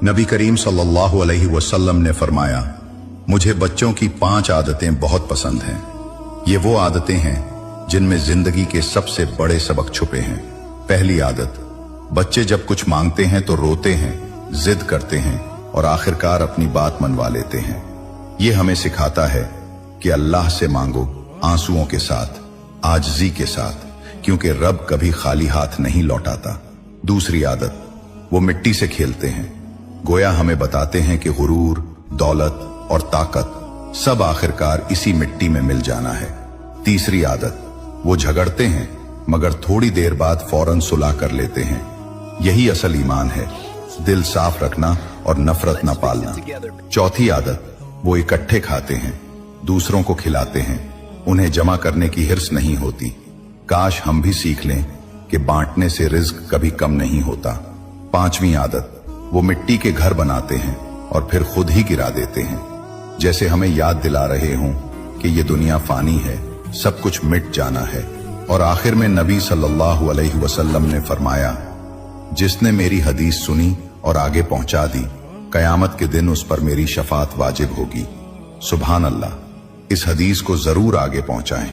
नबी करीम सल्लल्लाहु अलैहि वसल्लम ने फरमाया, मुझे बच्चों की 5 आदतें बहुत पसंद हैं। ये वो आदतें हैं जिनमें जिंदगी के सबसे बड़े सबक छुपे हैं। पहली आदत, बच्चे जब कुछ मांगते हैं तो रोते हैं, जिद करते हैं और आखिरकार अपनी बात मनवा लेते हैं। ये हमें सिखाता है कि अल्लाह से मांगो आंसुओं के साथ, आजिज़ी के साथ, क्योंकि रब कभी खाली हाथ नहीं लौटाता। दूसरी आदत, वो मिट्टी से खेलते हैं, गोया हमें बताते हैं कि गुरूर, दौलत और ताकत सब आखिरकार इसी मिट्टी में मिल जाना है। तीसरी आदत, वो झगड़ते हैं मगर थोड़ी देर बाद फौरन सुलह कर लेते हैं। यही असल ईमान है, दिल साफ रखना और नफरत न पालना। चौथी आदत, वो इकट्ठे खाते हैं, दूसरों को खिलाते हैं, उन्हें जमा करने की हिर्स नहीं होती। काश हम भी सीख लें कि बांटने से रिज्क कभी कम नहीं होता। पांचवी आदत, वो मिट्टी के घर बनाते हैं और फिर खुद ही गिरा देते हैं, जैसे हमें याद दिला रहे हों कि ये दुनिया फानी है, सब कुछ मिट जाना है। और आखिर में नबी सल्लल्लाहु अलैहि वसल्लम ने फरमाया, जिसने मेरी हदीस सुनी और आगे पहुंचा दी, कयामत के दिन उस पर मेरी शफात वाजिब होगी। सुभान अल्लाह। इस हदीस को जरूर आगे पहुंचाएं।